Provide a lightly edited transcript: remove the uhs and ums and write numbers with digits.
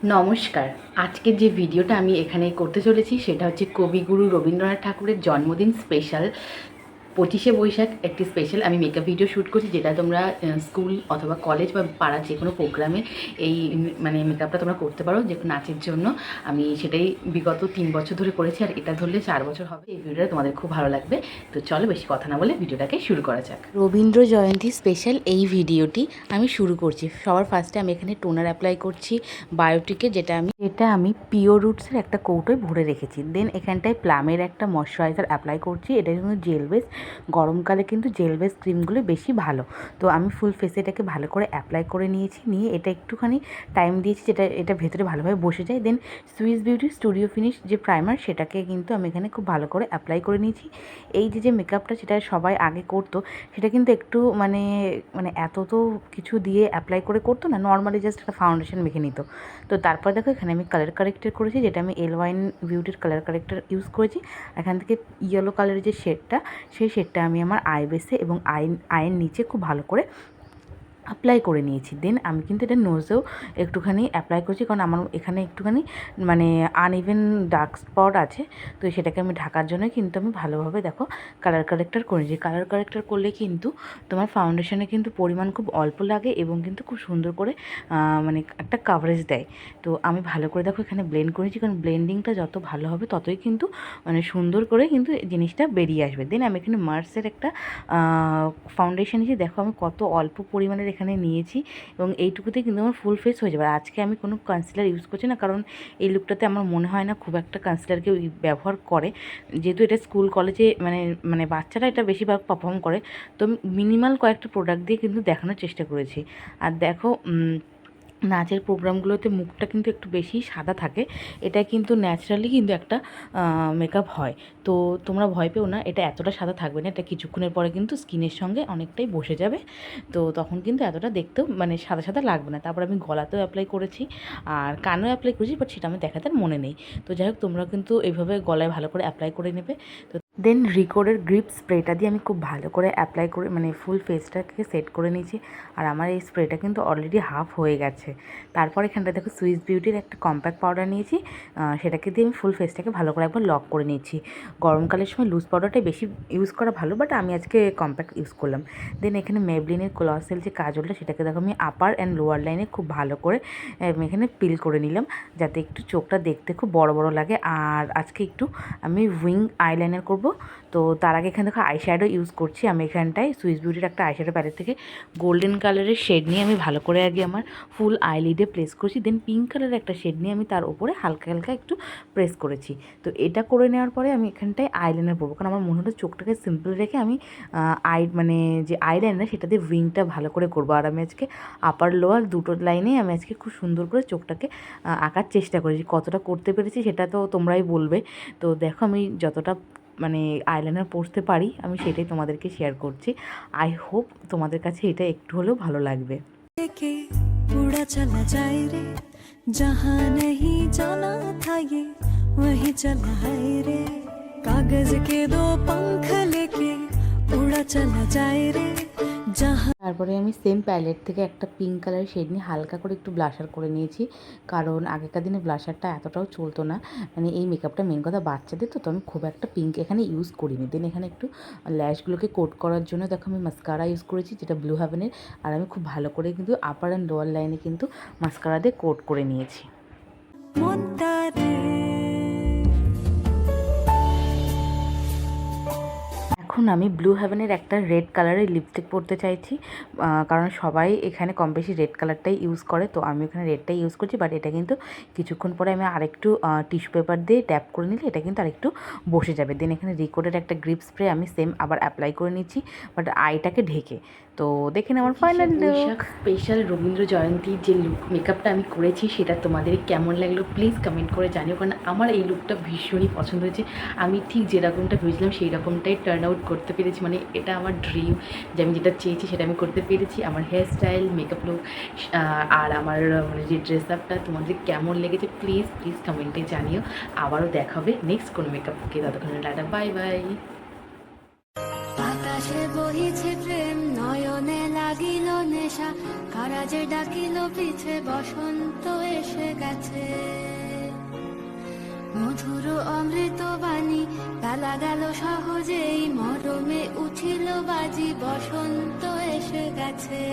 নমস্কার। আজকের যে ভিডিওটা আমি এখানে করতে চলেছি সেটা হচ্ছে কবিগুরু রবীন্দ্রনাথ ঠাকুরের জন্মদিন স্পেশাল। 25শে বৈশাখ একটি স্পেশাল আমি মেকআপ ভিডিও শ্যুট করছি, যেটা তোমরা স্কুল অথবা কলেজ বা পাড়ার যে কোনো প্রোগ্রামে এই মানে মেকআপটা তোমরা করতে পারো, যে নাচের জন্য। আমি সেটাই বিগত 3 বছর ধরে করেছি, আর এটা ধরলে 4 বছর হবে। এই ভিডিওটা তোমাদের খুব ভালো লাগবে। তো চলো বেশি কথা না বলে ভিডিওটাকে শুরু করা যাক। রবীন্দ্র জয়ন্তী স্পেশাল এই ভিডিওটি আমি শুরু করছি। সবার ফার্স্টে আমি এখানে টোনার অ্যাপ্লাই করছি বায়োটিকের, যেটা আমি পিওর রুটসের একটা কৌটোয় ভরে রেখেছি। দেন এখানটায় প্লামের একটা ময়শ্চারাইজার অ্যাপ্লাই করছি। এটা কিন্তু জেল বেস, গরমকালে কিন্তু জেল বেস ক্রিমগুলো বেশি ভালো। তো আমি ফুল ফেসে এটাকে ভালো করে অ্যাপ্লাই করে নিয়েছি, নিয়ে এটা একটুখানি টাইম দিয়েছি এটা ভেতরে ভালোভাবে বসে যায়। দেন সুইস বিউটি স্টুডিও ফিনিশ যে প্রাইমার, সেটাকে কিন্তু আমি এখানে খুব ভালো করে অ্যাপ্লাই করে নিয়েছি। এই যে মেকআপটা সেটা সবাই আগে করতো, সেটা কিন্তু একটু মানে এত তো কিছু দিয়ে অ্যাপ্লাই করে করতো না, নর্মালি জাস্ট একটা ফাউন্ডেশন মেখে নিত। তো তারপর দেখো এখানে আমি কালার কারেক্টার করেছি, যেটা আমি এলওয়াইন বিউটির কালার কারেক্টার ইউজ করেছি। এখান থেকে ইয়েলো কালারের যে শেডটা, সেই শেডটা আমি আমার আই বেসে এবং আইয়ের নিচে খুব ভালো করে অ্যাপ্লাই করে নিয়েছি। দেন আমি কিন্তু এটা নোজেও একটুখানি অ্যাপ্লাই করছি, কারণ আমার এখানে একটুখানি আনইভেন ডার্ক স্পট আছে। তো সেটাকে আমি ঢাকার জন্য কিন্তু আমি ভালোভাবে দেখো কালার কারেক্টার করেছি। কালার কারেক্টার করলে কিন্তু তোমার ফাউন্ডেশনে কিন্তু পরিমাণ খুব অল্প লাগে এবং কিন্তু খুব সুন্দর করে একটা কাভারেজ দেয়। তো আমি ভালো করে দেখো এখানে ব্লেন্ড করেছি, কারণ ব্লেন্ডিংটা যত ভালো হবে ততই কিন্তু সুন্দর করে কিন্তু জিনিসটা বেরিয়ে আসবে। দেন আমি এখানে মার্সের একটা ফাউন্ডেশন নিয়েছি। দেখো আমি কত অল্প পরিমাণের এখানে নিয়েছি এবং এইটুকুতে কিন্তু আমার ফুল ফেস হয়ে যাবে। আর আজকে আমি কোনো কনসিলার ইউজ করছি না, কারণ এই লুকটাতে আমার মনে হয় না খুব একটা কনসিলার কেউ ব্যবহার করে, যেহেতু এটা স্কুল কলেজে বাচ্চারা এটা বেশিরভাগ পারফর্ম করে। তো মিনিমাল কয়েকটা প্রোডাক্ট দিয়ে কিন্তু দেখানোর চেষ্টা করেছি। আর দেখো নাচের প্রোগ্রামগুলোতে মুখটা কিন্তু একটু বেশি সাদা থাকে, এটা কিন্তু ন্যাচারালি কিন্তু একটা মেকআপ হয়। তো তোমরা ভয় পেও না, এটা এতটা সাদা থাকবে না, এটা কিছুক্ষণের পরে কিন্তু স্কিনের সঙ্গে অনেকটাই বসে যাবে। তো তখন কিন্তু এতটা দেখতেও সাদা সাদা লাগবে না। তারপর আমি গলাতেও অ্যাপ্লাই করেছি আর কানেও অ্যাপ্লাই করেছি, বাট সেটা আমি দেখাতে মনে নেই। তো যাই হোক, তোমরা কিন্তু এইভাবে গলায় ভালো করে অ্যাপ্লাই করে নেবে। তো দেন রিকোডের গ্রিপ স্প্রেটা দিয়ে আমি খুব ভালো করে অ্যাপ্লাই করে ফুল ফেসটাকে সেট করে নিয়েছি। আর আমার এই স্প্রেটা কিন্তু অলরেডি হাফ হয়ে গেছে। তারপর এখানটা দেখো সুইস বিউটির একটা কম্প্যাক্ট পাউডার নিয়েছি, সেটাকে দিয়ে আমি ফুল ফেসটাকে ভালো করে একবার লক করে নিয়েছি। গরমকালের সময় লুজ পাউডারটাই বেশি ইউজ করা ভালো, বাট আমি আজকে কম্প্যাক্ট ইউজ করলাম। দেন এখানে মেবলিনের কলসেল যে কাজলটা, সেটাকে দেখো আমি আপার অ্যান্ড লোয়ার লাইনে খুব ভালো করে এখানে পিল করে নিলাম, যাতে একটু চোখটা দেখতে খুব বড় বড় লাগে। আর আজকে একটু আমি উইং আইলাইনার করব। তো তার আগে এখানে দেখো আইশ্যাডো ইউজ করছি। আমি এখানটায় সুইস বিউটির একটা আইশ্যাডো প্যালেট থেকে গোল্ডেন কালারের শেড নিয়ে আমি ভালো করে আগে আমার ফুল আইলিডে প্লেস করছি। দেন পিঙ্ক কালারের একটা শেড নিয়ে আমি তার উপরে হালকা হালকা একটু প্রেস করেছি। তো এটা করে নেওয়ার পরে আমি এখানটায় আইলাইনার পরবো, কারণ আমার মনে হলো চোখটাকে সিম্পল রেখে আমি যে আইলাইনার সেটা দিয়ে উইংটা ভালো করে করবো। আর আমি আজকে আপার লোয়ার দুটো লাইনে আমি আজকে খুব সুন্দর করে চোখটাকে আঁকার চেষ্টা করেছি। কতটা করতে পেরেছি সেটা তো তোমরাই বলবে। তো দেখো আমি যতটা আইলাইনার পরতে পারি আমি সেটাই তোমাদেরকে শেয়ার করছি। আই হোপ তোমাদের কাছে এটা একটু হলেও ভালো লাগবে। उड़ा चला जाए रे जहाँ नहीं जाना था ये वहीं चला है रे कागज के दो पंख लेके उड़ा चला जाए रे जहाँ। তারপরে আমি সেম প্যালেট থেকে একটা পিঙ্ক কালারের শেড নিয়ে হালকা করে একটু ব্লাশার করে নিয়েছি, কারণ আগেকার দিনে ব্লাশারটা এতটাও চলতো না। এই মেকআপটা মেন কথা বাচ্চাদের, তো আমি খুব একটা পিঙ্ক এখানে ইউজ করিনি। দেন এখানে একটু ল্যাশগুলোকে কোট করার জন্য দেখো আমি মাস্কারা ইউজ করেছি, যেটা ব্লু হেভেনের। আর আমি খুব ভালো করে কিন্তু আপার অ্যান্ড লোয়ার লাইনে কিন্তু মাস্কারা দিয়ে কোট করে নিয়েছি। এখন আমি ব্লু হেভেনের একটা রেড কালারের লিপস্টিক পরতে চাইছি, কারণ সবাই এখানে কম বেশি রেড কালারটাই ইউজ করে। তো আমি এখানে রেডটাই ইউজ করছি, বাট এটা কিন্তু কিছুক্ষণ পরে আমি আরেকটু টিস্যু পেপার দিয়ে ট্যাপ করে নিলে এটা কিন্তু আরেকটু বসে যাবে। দেন এখানে রিকোডের একটা গ্রিপ স্প্রে আমি সেম আবার অ্যাপ্লাই করে নিচ্ছি, বাট আইটাকে ঢেকে। তো দেখে আমার ফাইনাল লুক। স্পেশাল রবীন্দ্র জয়ন্তীর যে লুক মেকআপটা আমি করেছি সেটা তোমাদের কেমন লাগলো প্লিজ কমেন্ট করে জানিও, কারণ আমার এই লুকটা ভীষণই পছন্দ হয়েছে। আমি ঠিক যেরকমটা ভেবেছিলাম সেই রকমটাই টার্ন আউট করতে পেরেছি। এটা আমার ড্রিম, যে আমি যেটা চেয়েছি সেটা আমি করতে পেরেছি। আমার হেয়ার স্টাইল, মেকআপ লুক আর আমার যে ড্রেস আপটা তোমাদের কেমন লেগেছে প্লিজ প্লিজ কমেন্টে জানিও। আবারও দেখাবে নেক্সট কোনো মেকআপকে, ততক্ষণে টাটা, বাই বাই। আকাশে বহিছে প্রেম নয়নে লাজ লাগিল নেশা, কারা যে ডাকিল পিছে, বসন্ত এসে গেছে। মধুর অমৃত বাণী বেলা গেল সহজেই, মরমে উঠিল বাজি, বসন্ত এসে গেছে।